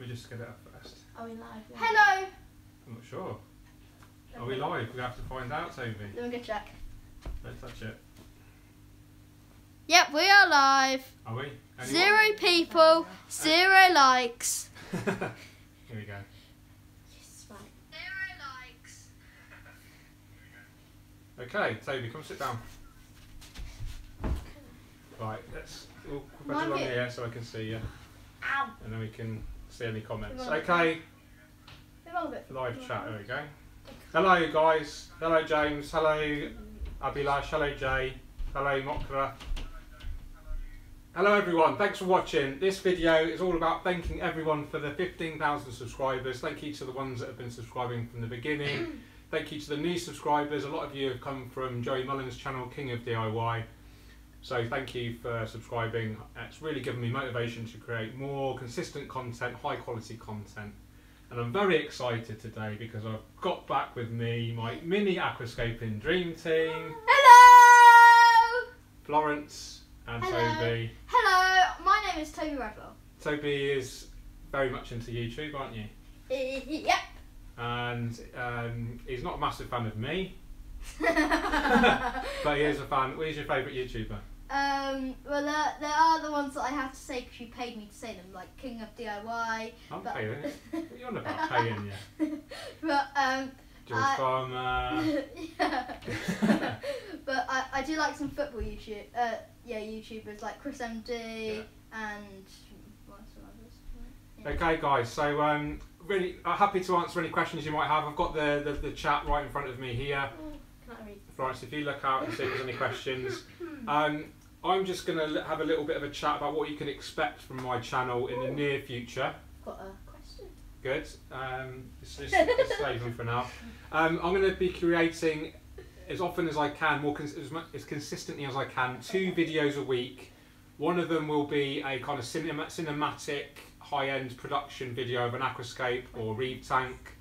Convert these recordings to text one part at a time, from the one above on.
me just get it up first. Are we live? Yeah. Hello! I'm not sure. Are we live? We have to find out, Toby. Let me go check. Don't touch it. Yep, we are live. Are we? Anyone? 0 people, 0 likes. Here we go. Yes, right. 0 likes. Okay, Toby, come sit down. Right, we'll put you on here so I can see you. Ow. And then we can see any comments. Come on. Okay, live chat, there we go. Hello guys, hello James, hello Abhilash, hello Jay, hello Mokra. Hello everyone, thanks for watching. This video is all about thanking everyone for the 15,000 subscribers. Thank you to the ones that have been subscribing from the beginning. Thank you to the new subscribers. A lot of you have come from Joey Mullins' channel, King of DIY. So thank you for subscribing. It's really given me motivation to create more consistent content, high quality content. And I'm very excited today because I've got back with me my mini aquascaping dream team. Hello! Florence and Hello. Toby. Hello, my name is Toby Redlaw. Toby is very much into YouTube, aren't you? Yep. And he's not a massive fan of me. But he is a fan. What is your favourite YouTuber? Well, there are the ones that I have to say because you paid me to say them, like King of DIY. I'm paying it. You're not about paying, yeah. But George Farmer. yeah. But I do like some football YouTubers like Chris MD and what's some others. Yeah. Okay, guys. So really happy to answer any questions you might have. I've got the chat right in front of me here. Can I read? Florence, if you look out and see if there's any questions. I'm just going to have a little bit of a chat about what you can expect from my channel in the near future. Got a question. Good. Just save them for now. I'm going to be creating as often as I can, as consistently as I can, 2 videos a week. One of them will be a kind of cinematic, high-end production video of an aquascape or reed tank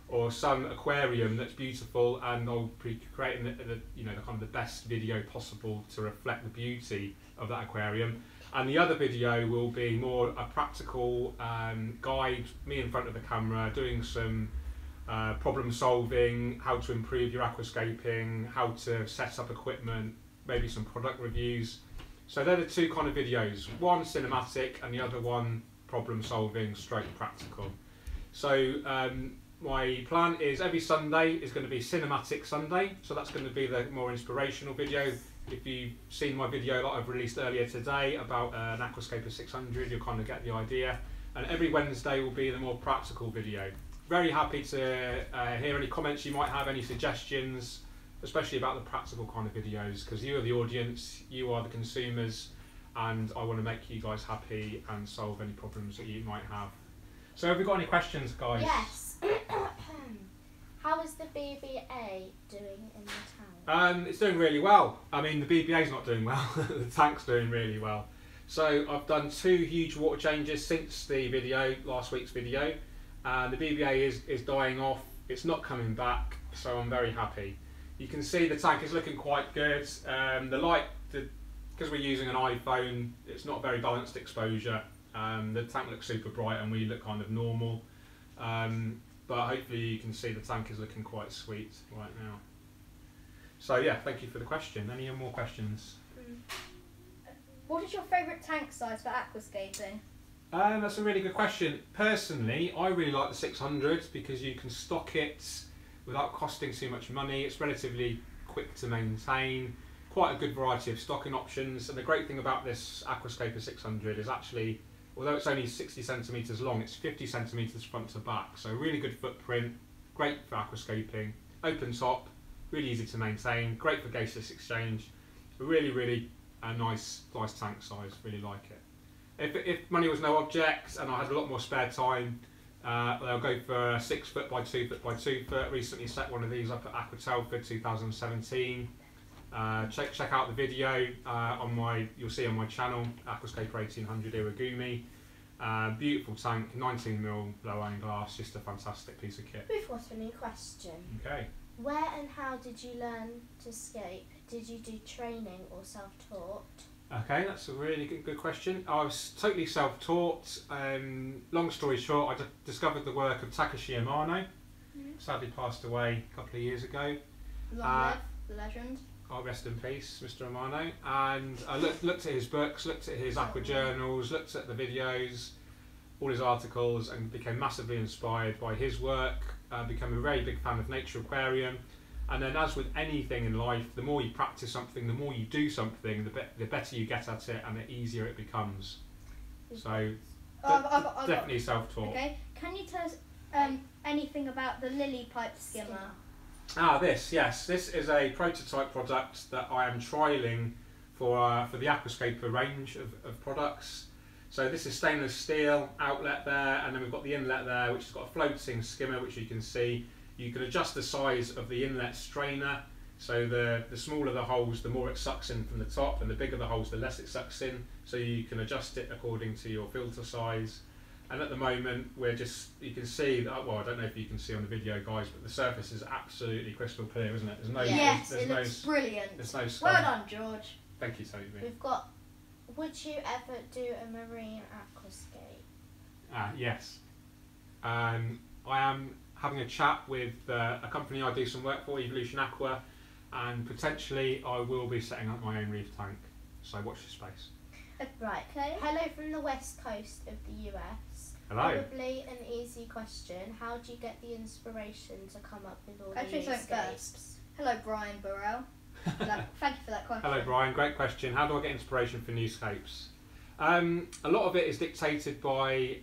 or some aquarium that's beautiful, and I'll be creating the kind of the best video possible to reflect the beauty of that aquarium. And the other video will be more a practical guide, me in front of the camera, doing some problem solving, how to improve your aquascaping, how to set up equipment, maybe some product reviews. So they're the 2 kind of videos, one cinematic and the other one problem solving stroke practical. So my plan is every Sunday is going to be Cinematic Sunday, so that's going to be the more inspirational video. If you've seen my video that I've released earlier today about an Aquascaper 600, you'll kind of get the idea. And every Wednesday will be the more practical video. Very happy to hear any comments you might have, any suggestions, especially about the practical kind of videos, because you are the audience, you are the consumers, and I want to make you guys happy and solve any problems that you might have. So have we got any questions, guys? Yes. How is the BBA doing in the town? It's doing really well. I mean, the BBA's not doing well. The tank's doing really well. So I've done 2 huge water changes since the video, last week's video, and the BBA is dying off. It's not coming back, so I'm very happy. You can see the tank is looking quite good. The light, because we're using an iPhone, it's not very balanced exposure. The tank looks super bright and we look kind of normal. But hopefully you can see the tank is looking quite sweet right now. So yeah, thank you for the question. Any more questions? What is your favourite tank size for aquascaping? That's a really good question. Personally, I really like the 600 because you can stock it without costing too much money. It's relatively quick to maintain, quite a good variety of stocking options. And the great thing about this Aquascaper 600 is actually, although it's only 60 centimetres long, it's 50 centimetres front to back. So really good footprint, great for aquascaping, open top, really easy to maintain, great for gaseous exchange. Really nice tank size, really like it. If money was no object and I had a lot more spare time, I'll go for a 6 foot by 2 foot by 2 foot. Recently set one of these up at Aqua Telford 2017. Check out the video you'll see on my channel, Aquascaper 1800 Iwagumi. Beautiful tank, 19mm low iron glass, just a fantastic piece of kit. We've got a new question. Okay. Where and how did you learn to scape? Did you do training or self-taught? Okay, that's a really good question. I was totally self-taught. Long story short, I discovered the work of Takashi Amano. Sadly passed away a couple of years ago. Long live the legend. Oh, rest in peace, Mr. Amano. And I looked at his books, looked at his aqua journals, looked at the videos, all his articles, and became massively inspired by his work. Became a very big fan of Nature Aquarium. And then, as with anything in life, the more you practice something, the more you do something, the better you get at it, and the easier it becomes. So, definitely self-taught. Okay, can you tell us anything about the lily pipe skimmer? This is a prototype product that I am trialling for the Aquascaper range of products. So this is stainless steel outlet there, and then we've got the inlet there, which has got a floating skimmer, which you can see. You can adjust the size of the inlet strainer, so the smaller the holes, the more it sucks in from the top, and the bigger the holes, the less it sucks in. So you can adjust it according to your filter size. And at the moment, you can see that, well, I don't know if you can see on the video, guys, but the surface is absolutely crystal clear, isn't it? There's no, yes, it looks brilliant. There's no scum. Well done, George. Thank you, Toby. We've got, would you ever do a marine aquascape? Yes. I am having a chat with a company I do some work for, Evolution Aqua, and potentially I will be setting up my own reef tank. So watch this space. Right. Okay. Hello from the west coast of the US. Hello. Probably an easy question. How do you get the inspiration to come up with all Actually, these something escapes? first. Hello, Brian Burrell. Thank you for that question. Hello, Brian. Great question. How do I get inspiration for newscapes? A lot of it is dictated by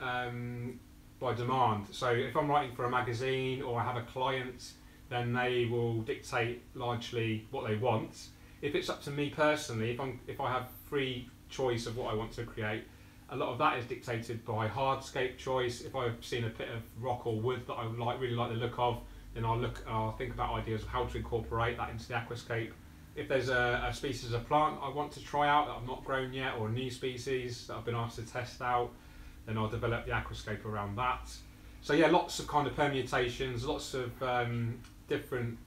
demand. So if I'm writing for a magazine or I have a client, then they will dictate largely what they want. If it's up to me personally, if I have free choice of what I want to create, a lot of that is dictated by hardscape choice. If I've seen a bit of rock or wood that I really like the look of, then I'll think about ideas of how to incorporate that into the aquascape. If there's a species of plant I want to try out that I've not grown yet, or a new species that I've been asked to test out, then I'll develop the aquascape around that. So yeah, lots of kind of permutations, lots of different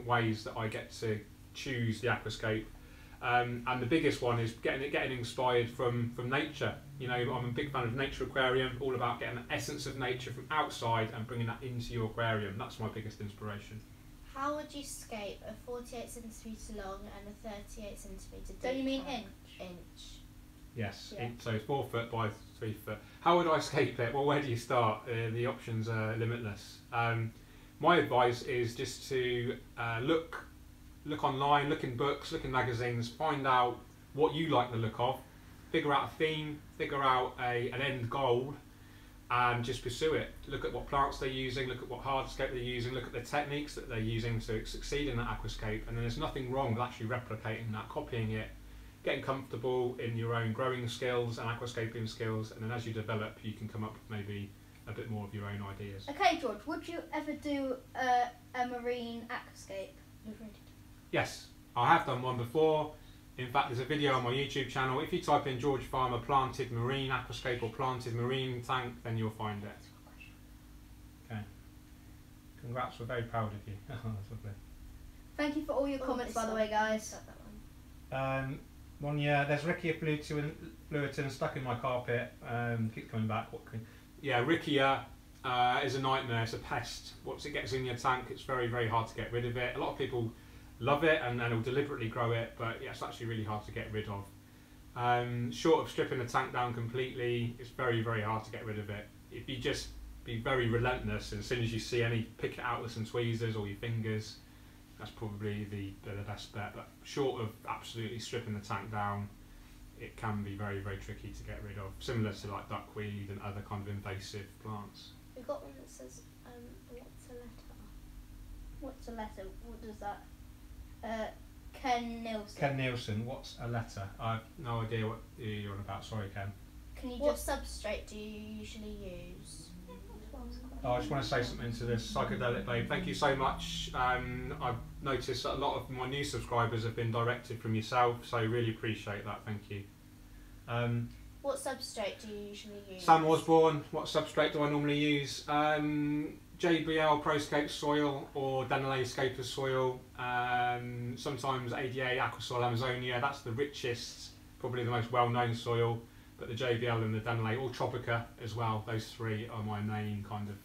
ways that I get to choose the aquascape. And the biggest one is getting inspired from nature. You know, I'm a big fan of Nature Aquarium, all about getting the essence of nature from outside and bringing that into your aquarium. That's my biggest inspiration. How would you scape a 48 centimetre long and a 38 centimetre deep? Don't you mean tank? inch? Yes, Yeah. so it's 4 foot by 3 foot. How would I scape it? Well, where do you start? The options are limitless. My advice is just to look online, look in books, look in magazines, find out what you like the look of, figure out a theme, figure out an end goal, and just pursue it. Look at what plants they're using, look at what hardscape they're using, look at the techniques that they're using to succeed in that aquascape, and then there's nothing wrong with actually replicating that, copying it, getting comfortable in your own growing skills and aquascaping skills, and then as you develop you can come up with maybe a bit more of your own ideas. Okay, George, would you ever do a marine aquascape? Yes, I have done one before. In fact, there's a video on my YouTube channel. If you type in George Farmer planted marine aquascape or planted marine tank, then you'll find it. Okay. Congrats, we're very proud of you. That's lovely. Thank you for all your comments, by the way, guys. There's Rickia fluitin stuck in my carpet. Keeps coming back. Rickia is a nightmare. It's a pest. Once it gets in your tank, it's very, very hard to get rid of it. A lot of people love it and will deliberately grow it, but yeah, it's actually really hard to get rid of. Short of stripping the tank down completely, it's very, very hard to get rid of it. If you just be very relentless, and as soon as you see any, pick it out with some tweezers or your fingers, that's probably the best bet. But short of absolutely stripping the tank down, it can be very, very tricky to get rid of, similar to like duckweed and other kind of invasive plants. We've got one that says, what's a letter? What's a letter? What does that? Ken Nielsen. Ken Nielsen, what's a letter? I have no idea what you're on about. Sorry, Ken. Can you What just? substrate do you usually use? I just want to say something to this psychedelic babe. Thank you so much. I've noticed that a lot of my new subscribers have been directed from yourself, so I really appreciate that. Thank you. What substrate do you usually use? Sam Osborne, what substrate do I normally use? JBL Proscape soil or Danelay Scaper soil, sometimes ADA Aquasoil Amazonia. That's the richest probably the most well-known soil, but the JBL and the Denelay, or Tropica as well. Those three are my main kind of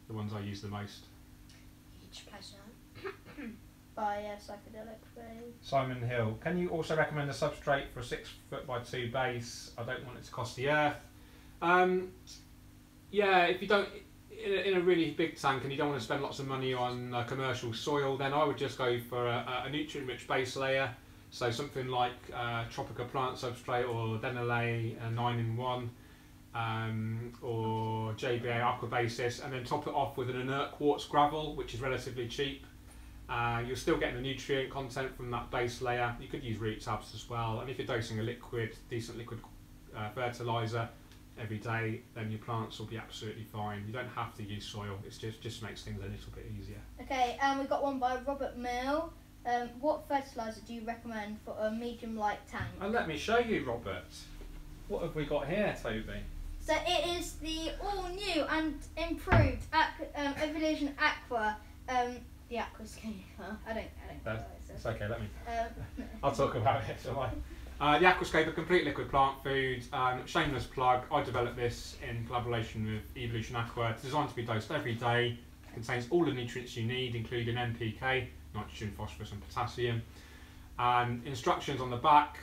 the ones I use the most. Huge pleasure. By Psychedelic Free. Simon Hill, can you also recommend a substrate for a 6'2" base? I don't want it to cost the earth. Yeah, if you don't, in a really big tank and you don't want to spend lots of money on commercial soil, then I would just go for a nutrient-rich base layer. So something like Tropica plant substrate or Denelay 9-in-1 or JBA Aquabasis, and then top it off with an inert quartz gravel, which is relatively cheap. You're still getting the nutrient content from that base layer. You could use root tabs as well, and if you're dosing a decent liquid fertilizer every day, then your plants will be absolutely fine. You don't have to use soil. It just makes things a little bit easier. Okay, and we've got one by Robert Mill. What fertilizer do you recommend for a medium light tank? And let me show you, Robert. What have we got here, Toby? So it is the all new and improved Evolution Aqua. The Aquascaper. I don't know. It's okay, let me. I'll talk about it, shall I? The Aquascaper Complete Liquid Plant Food. Shameless plug. I developed this in collaboration with Evolution Aqua. It's designed to be dosed every day. It contains all the nutrients you need, including NPK, nitrogen, phosphorus, and potassium. And instructions on the back.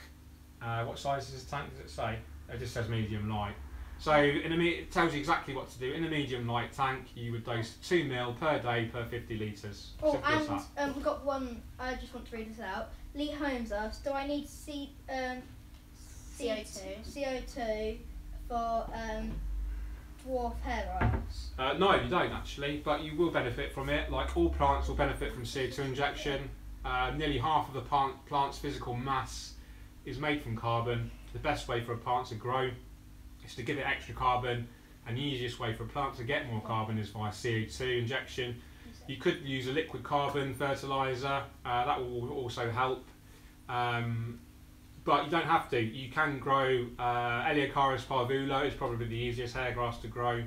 What size is this tank? Does it say? It just says medium light. So it tells you exactly what to do. In a medium light tank, you would dose 2 ml per day per 50 litres. Oh, Simple as that. and we've got one. I just want to read this out. Lee Holmes asks, do I need CO2 for dwarf hair grass? No, you don't actually, but you will benefit from it. Like all plants will benefit from CO2 injection. Nearly half of the plant's physical mass is made from carbon. The best way for a plant to grow is to give it extra carbon, and the easiest way for a plant to get more carbon is via CO2 injection. You could use a liquid carbon fertilizer, that will also help, but you don't have to. You can grow Eleocharis parvula is probably the easiest hair grass to grow,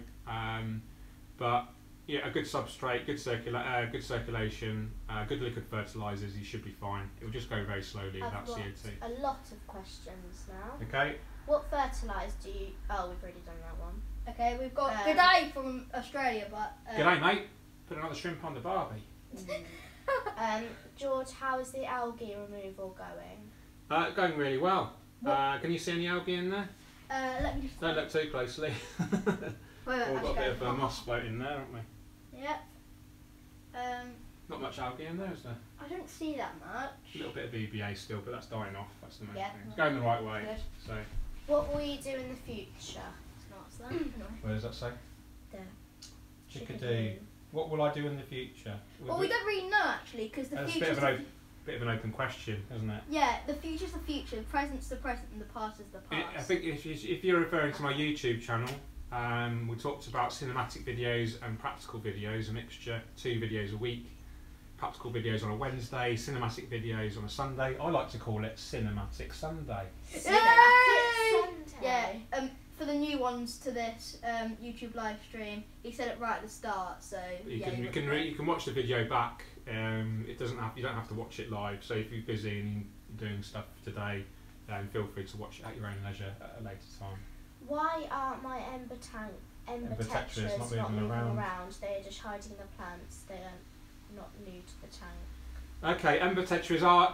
but yeah, a good substrate, good circulation, good liquid fertilizers, you should be fine. It will just go very slowly without CO2. A lot of questions now. Okay. What fertiliser do you... Oh, we've already done that one. Okay, we've got G'day from Australia, but... G'day, mate. Put another shrimp on the barbie. George, how is the algae removal going? Going really well. Can you see any algae in there? Let me just... Don't look too closely. Wait, We've got a bit of moss floating there, haven't we? Yep. Not much algae in there, is there? I don't see that much. A little bit of EBA still, but that's dying off. That's the main Yeah. thing. It's going the right way. Good. So, What will you do in the future? It's not that. where does that say? The Chickadee. What will I do in the future? Well, we don't really know actually, because the That's a future. bit of an open question, isn't it? Yeah, the future's the future, the present's the present, and the past is the past. I think if you're referring to my YouTube channel, we talked about cinematic videos and practical videos, a mixture, 2 videos a week. Practical videos on a Wednesday, cinematic videos on a Sunday. I like to call it Cinematic Sunday. Yeah, for the new ones to this YouTube live stream, he said it right at the start, so you can watch the video back. You don't have to watch it live. So if you're busy and you're doing stuff today, then feel free to watch it at your own leisure at a later time. Why aren't my Ember Tetras not moving around? They're just hiding the plants. They're not new to the tank. Okay, Ember Tetras are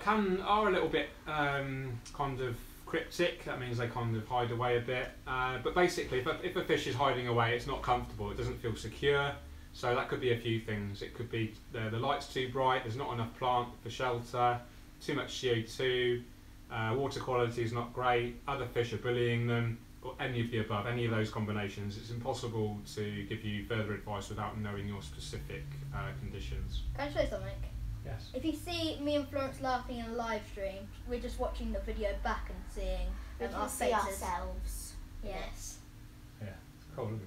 a little bit kind of cryptic. That means they kind of hide away a bit. But basically, if a fish is hiding away, it's not comfortable. It doesn't feel secure. So that could be a few things. It could be the light's too bright. There's not enough plant for shelter. Too much CO2. Water quality is not great. Other fish are bullying them. Or any of the above, any of those combinations. It's impossible to give you further advice without knowing your specific conditions. Can I show you something? Yes. If you see me and Florence laughing in a live stream, we're just watching the video back and seeing We can our see faces. ourselves. Yes. Yeah, it's cool, isn't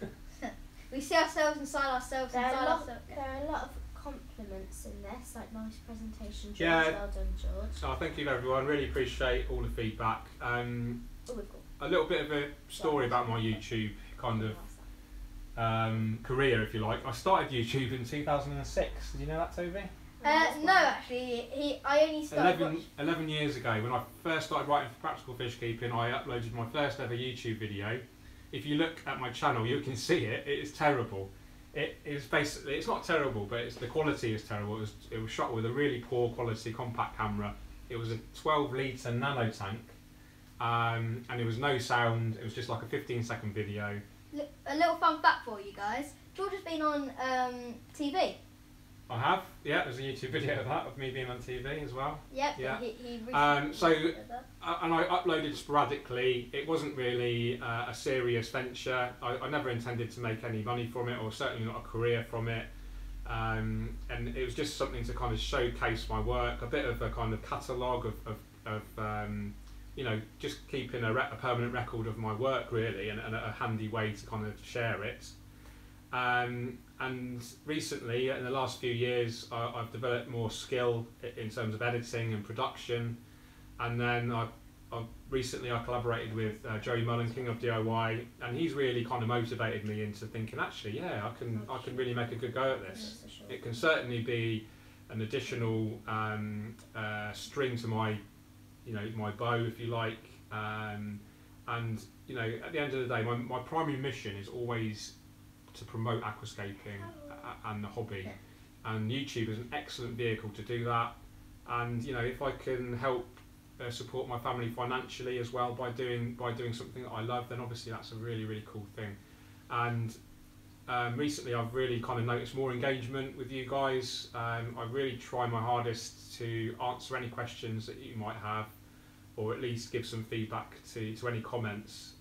it? Yeah. We see ourselves inside ourselves. There inside are ourselves. a lot of compliments in this, like nice presentation, George. Yeah. Well done, George. So thank you everyone, really appreciate all the feedback. Oh, we've got A little bit of a story about my YouTube kind of career, if you like. I started YouTube in 2006. Did you know that, Toby? No, actually, I only started. 11 years ago, when I first started writing for Practical Fish Keeping, I uploaded my first ever YouTube video. If you look at my channel, you can see it. It is terrible. It is basically, it's not terrible, but the quality is terrible. It was shot with a really poor quality compact camera. It was a 12-litre nano tank, and there was no sound. It was just like a 15-second video. A little fun fact for you guys: George has been on TV. I have, yeah. There's a YouTube video of that, of me being on TV as well. Yep, yeah. He recently and I uploaded sporadically. It wasn't really a serious venture. I never intended to make any money from it, or certainly not a career from it. And it was just something to kind of showcase my work, a bit of a kind of catalogue of you know, just keeping a permanent record of my work really, and a handy way to kind of share it. And recently, in the last few years, I've developed more skill in terms of editing and production. And then recently I collaborated with Joey Mullen, King of DIY, and he's really kind of motivated me into thinking, actually, yeah, I can really make a good go at this. It can certainly be an additional string to my, you know, my bow, if you like. And you know, at the end of the day, my primary mission is always to promote aquascaping and the hobby, and YouTube is an excellent vehicle to do that. And you know, if I can help support my family financially as well by doing something that I love, then obviously that's a really cool thing. And recently I've really kind of noticed more engagement with you guys. I really try my hardest to answer any questions that you might have, or at least give some feedback to any comments.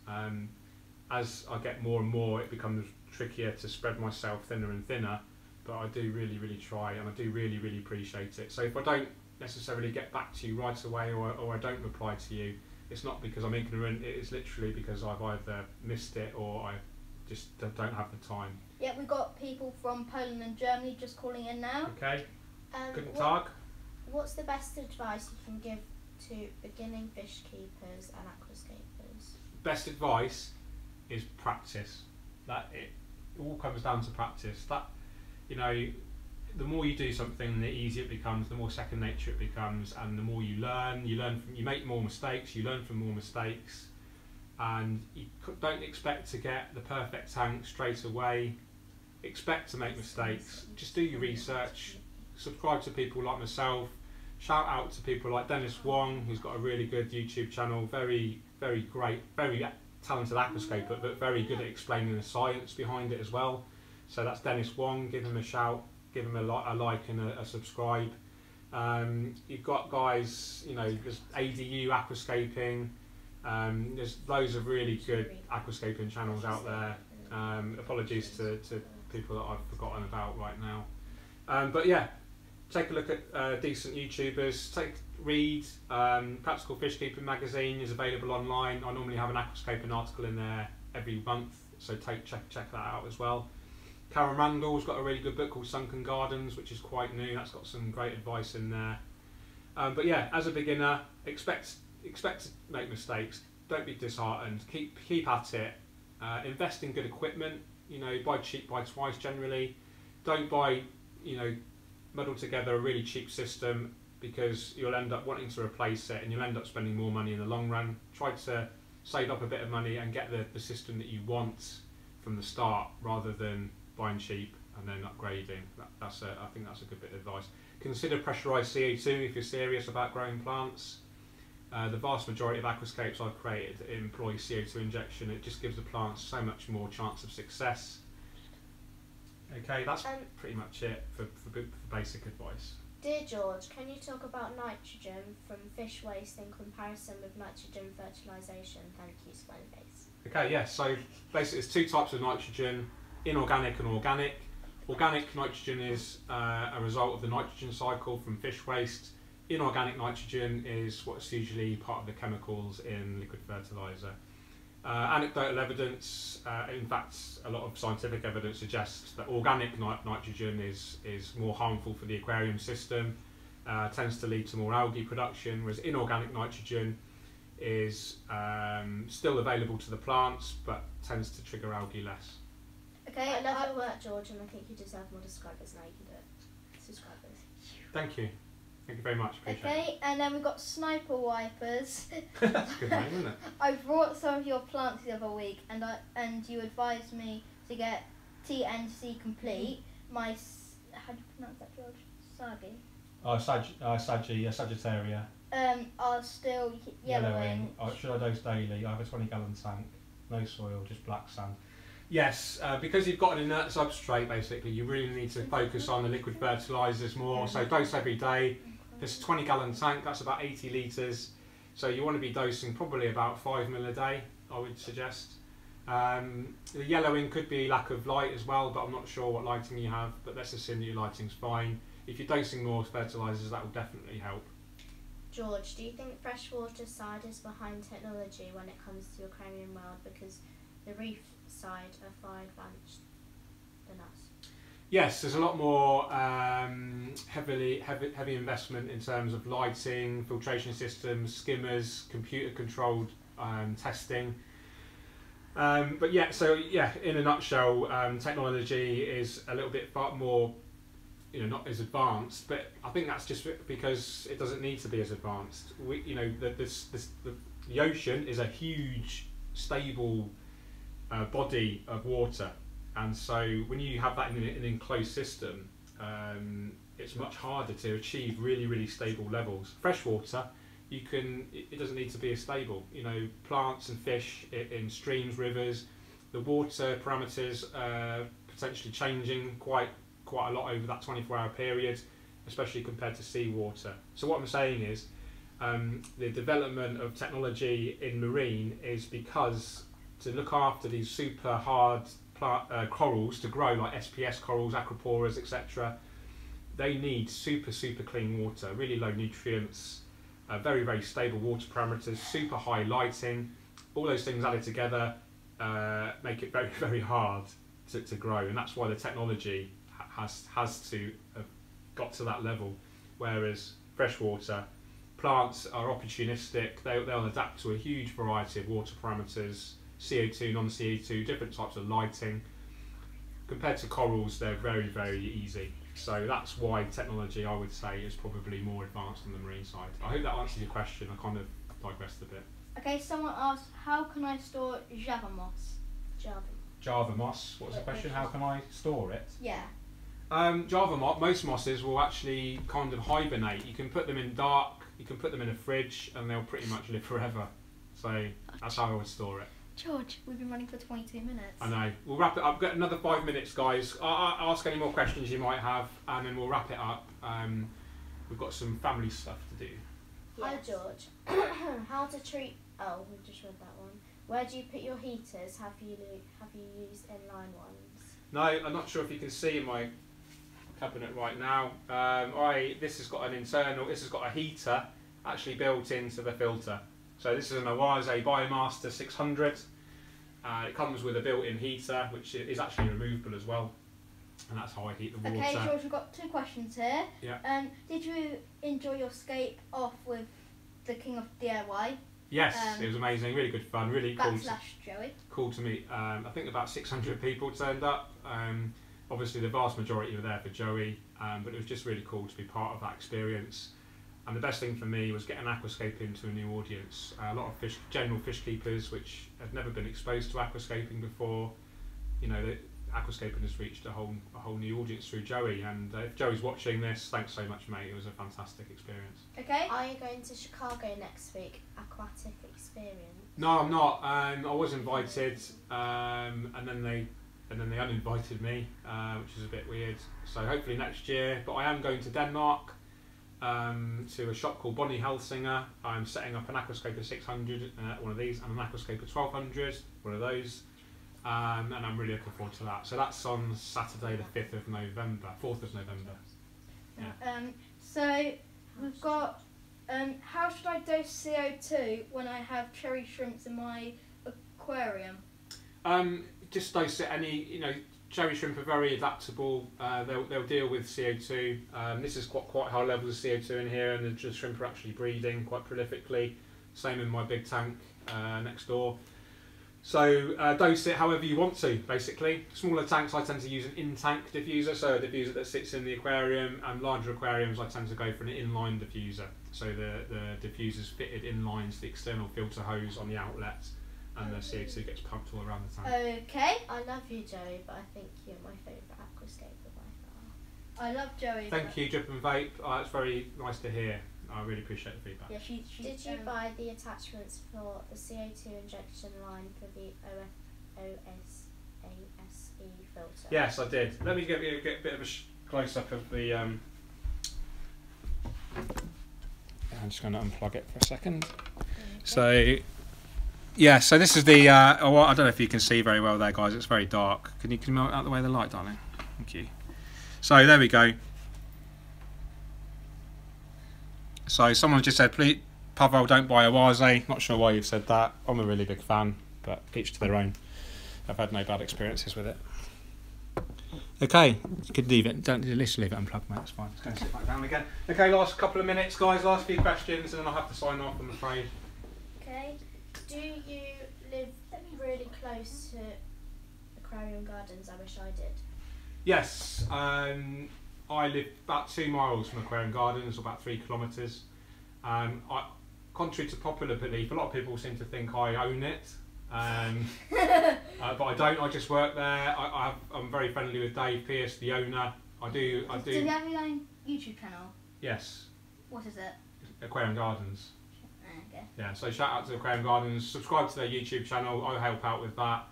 As I get more and more, it becomes trickier to spread myself thinner and thinner, but I do really try, and I do really appreciate it. So if I don't necessarily get back to you right away, or I don't reply to you, it's not because I'm ignorant. It is literally because I've either missed it or I just don't have the time. Yeah, we've got people from Poland and Germany just calling in now. Okay. Guten Tag. What's the best advice you can give to beginning fish keepers and aquascapers? Best advice is practice. That it all comes down to practice. That, you know, the more you do something, the easier it becomes, the more second nature it becomes, and the more you learn you make more mistakes, you learn from more mistakes, and you don't expect to get the perfect tank straight away. Expect to make mistakes. Just do your research, subscribe to people like myself, shout out to people like Dennis Wong, who's got a really good YouTube channel, very great, very talented aquascaper, but very good at explaining the science behind it as well. So that's Dennis Wong. Give him a shout, give him a like and a subscribe. You've got guys, you know, there's ADU aquascaping. There's loads of really good aquascaping channels out there. Apologies to people that I've forgotten about right now. But yeah, take a look at decent YouTubers. Read Practical Fish Keeping magazine is available online. I normally have an aquascaping article in there every month, so check that out as well. Karen Randall's got a really good book called Sunken Gardens, which is quite new. That's got some great advice in there. But yeah, as a beginner, expect to make mistakes. Don't be disheartened. Keep at it. Invest in good equipment. You know, buy cheap, buy twice generally. Don't buy, you know, muddle together a really cheap system, because you'll end up wanting to replace it and you'll end up spending more money in the long run. Try to save up a bit of money and get the system that you want from the start, rather than buying cheap and then upgrading. I think that's a good bit of advice. Consider pressurised CO2 if you're serious about growing plants. The vast majority of aquascapes I've created employ CO2 injection. It just gives the plants so much more chance of success. Okay, that's pretty much it for basic advice. Dear George, can you talk about nitrogen from fish waste in comparison with nitrogen fertilisation? Thank you, smiley face. Okay, yeah, so basically there's two types of nitrogen, inorganic and organic. Organic nitrogen is a result of the nitrogen cycle from fish waste. Inorganic nitrogen is what's usually part of the chemicals in liquid fertilizer. Anecdotal evidence, in fact a lot of scientific evidence suggests that organic nitrogen is more harmful for the aquarium system, tends to lead to more algae production, whereas inorganic nitrogen is still available to the plants but tends to trigger algae less. Okay, I love your work, George, and I think you deserve more subscribers. Now you can do it. Subscribers. Thank you. Thank you very much. Appreciate Okay, and then we've got sniper wipers. That's a good name, isn't it? I brought some of your plants the other week, and you advised me to get TNC complete. My how do you pronounce that, George? Sagi. Oh, Sagittaria. Are still yellowing. Should I dose daily? I have a 20-gallon tank. No soil, just black sand. Yes, because you've got an inert substrate, basically, you really need to focus on the liquid fertilisers more. So dose every day. This 20-gallon tank, that's about 80 litres. So you want to be dosing probably about 5 ml a day, I would suggest. The yellowing could be lack of light as well, but I'm not sure what lighting you have. But let's assume that your lighting's fine. If you're dosing more fertilisers, that will definitely help. George, do you think freshwater side is behind technology when it comes to aquarium world, because the reef side are far advanced than us? Yes, there's a lot more heavy investment in terms of lighting, filtration systems, skimmers, computer-controlled testing. But yeah, so yeah, in a nutshell, technology is a little bit far more, not as advanced. But I think that's just because it doesn't need to be as advanced. The ocean is a huge, stable body of water. And so when you have that in an enclosed system, it's much harder to achieve really, really stable levels. Freshwater, it doesn't need to be as stable. Plants and fish in streams, rivers, the water parameters are potentially changing quite a lot over that 24-hour period, especially compared to seawater. So what I'm saying is, the development of technology in marine is because to look after these super hard corals to grow, like SPS corals, acroporas, etc., they need super clean water, really low nutrients, very, very stable water parameters, super high lighting. All those things added together make it very, very hard to grow, and that's why the technology has to have got to that level. Whereas freshwater plants are opportunistic, they'll adapt to a huge variety of water parameters, CO2, non-CO2, different types of lighting. Compared to corals, they're very, very easy. So that's why technology, I would say, is probably more advanced on the marine side. I hope that answers your question. I kind of digressed a bit. Okay, someone asked, how can I store Java moss? Java moss, what was the question? How can I store it? Yeah. Java moss, most mosses will actually kind of hibernate. You can put them in dark, you can put them in a fridge, and they'll pretty much live forever. So that's how I would store it. George, we've been running for 22 minutes. I know. We'll wrap it up. We've got another 5 minutes, guys. I'll ask any more questions you might have, and then we'll wrap it up. We've got some family stuff to do. Hi, George. How to treat... Oh, we've just read that one. Where do you put your heaters? Have you used inline ones? No, I'm not sure if you can see in my cabinet right now. This has got a heater actually built into the filter. So this is an Oase Biomaster 600. It comes with a built-in heater, which is actually removable as well. And that's how I heat the water. Okay, George, we've got 2 questions here. Yeah. Did you enjoy your escape off with the King of DIY? Yes, it was amazing, really good fun, really cool. Joey. Cool to meet. I think about 600 people turned up. Obviously, the vast majority were there for Joey, but it was just really cool to be part of that experience. And the best thing for me was getting aquascaping to a new audience. A lot of general fish keepers, which had never been exposed to aquascaping before. The aquascaping has reached a whole new audience through Joey. And if Joey's watching this, thanks so much, mate. It was a fantastic experience. Okay. Are you going to Chicago next week? Aquatic experience? No, I'm not. I was invited, and then they uninvited me, which is a bit weird. So hopefully next year. But I am going to Denmark. To a shop called Bonnie Helsinger. I'm setting up an Aquascaper 600, one of these, and an Aquascaper 1200, one of those, and I'm really looking forward to that. So that's on Saturday the 4th of November. Yeah. So we've got, how should I dose CO2 when I have cherry shrimps in my aquarium? Just dose it cherry shrimp are very adaptable. They'll deal with CO2. This is quite high levels of CO2 in here, and the shrimp are actually breeding quite prolifically. Same in my big tank next door. So dose it however you want to, basically. Smaller tanks I tend to use an in-tank diffuser, so a diffuser that sits in the aquarium, and larger aquariums I tend to go for an inline diffuser. So the diffuser's fitted inline to the external filter hose on the outlet, and the CO2 gets pumped all around the tank. Okay. I love you, Joey, but I think you're my favourite aquascaper by far. I love Joey. Thank you, Drip and Vape. It's very nice to hear. I really appreciate the feedback. Yeah, she Did you buy the attachments for the CO2 injection line for the OSASE filter? Yes, I did. Let me get a bit of a close-up of the... I'm just going to unplug it for a second. Okay. So, yeah, so this is the... I don't know if you can see very well there, guys. It's very dark. Can you move out the way of the light, darling? Thank you. So, there we go. So, someone just said, please, Pavel, don't buy a Oase. Not sure why you've said that. I'm a really big fan, but each to their own. I've had no bad experiences with it. Okay, you could leave it. Don't literally leave it unplugged, mate. It's fine. It's going to sit back down again. Okay, last couple of minutes, guys. Last few questions, and then I'll have to sign off, I'm afraid. Okay. Do you live really close to aquarium gardens? I wish I did. Yes, I live about 2 miles from Aquarium Gardens, about 3 kilometres. Contrary to popular belief, a lot of people seem to think I own it, but I don't. I just work there. I'm very friendly with Dave Pierce, the owner. Do you have your own YouTube channel? Yes. What is it? Aquarium Gardens. Okay. Yeah, so shout out to Aquarium Gardens. Subscribe to their YouTube channel. I help out with that.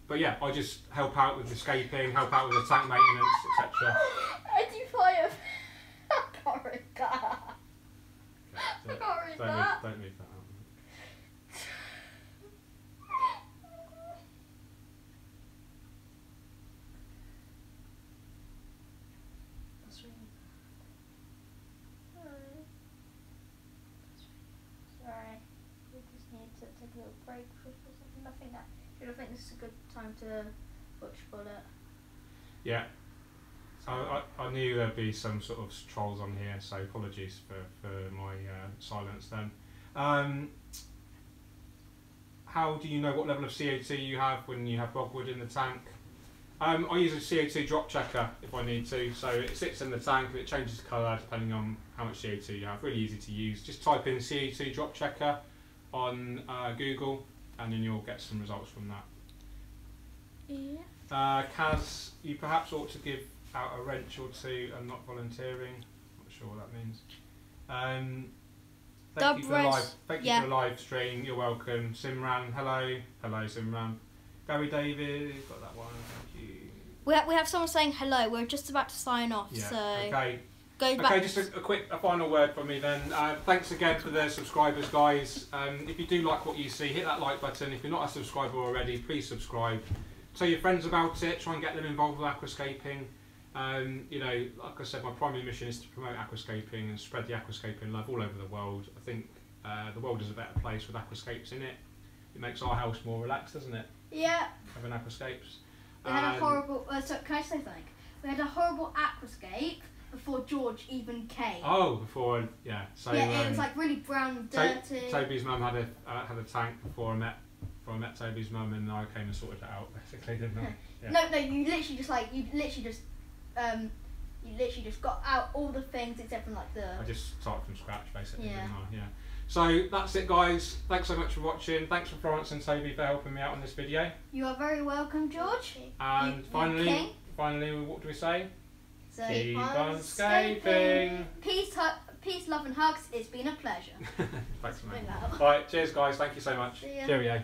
But yeah, I just help out with escaping, help out with the tank maintenance, etc. I do fire. I can't read that. Okay, I can't read that. Don't leave that out. That's really Sorry, we just need to take a little break for a second. I think this is a good time to butch it. Yeah. I knew there'd be some sort of trolls on here, so apologies for my silence then. How do you know what level of CO2 you have when you have bogwood in the tank? I use a CO2 drop checker if I need to, so it sits in the tank and it changes colour depending on how much CO2 you have. Really easy to use. Just type in CO2 drop checker on Google and then you'll get some results from that. Yeah. Kaz, you perhaps ought to give out a wrench or two and not volunteering. Not sure what that means. Thank you for the live stream. You're welcome. Simran, hello. Hello, Simran. Gary David, got that one. Thank you. We have someone saying hello. We're just about to sign off, Yeah. so Okay. go back. Okay, just a final word from me then. Thanks again for the subscribers, guys. If you do like what you see, hit that like button. If you're not a subscriber already, please subscribe. Tell your friends about it. Try and get them involved with aquascaping. You know, like I said, my primary mission is to promote aquascaping and spread the aquascaping love all over the world. I think the world is a better place with aquascapes in it. It makes our house more relaxed, doesn't it? Yeah. Having aquascapes. We had a horrible. So can I say something? We had a horrible aquascape before George even came. Oh, before yeah. So yeah, it was like really brown and dirty. Toby's mum had a tank before I met Toby's mum, and I came and sorted it out basically, didn't I? Yeah. No, you literally just got out all the things except from like the. I just started from scratch basically. Yeah. Didn't I? Yeah. So that's it, guys. Thanks so much for watching. Thanks for Florence and Toby for helping me out on this video. You are very welcome, George. And finally, what do we say? So keep on scaping. Peace, love and hugs. It's been a pleasure. Thanks, mate. Right, cheers, guys. Thank you so much. See ya. Cheerio.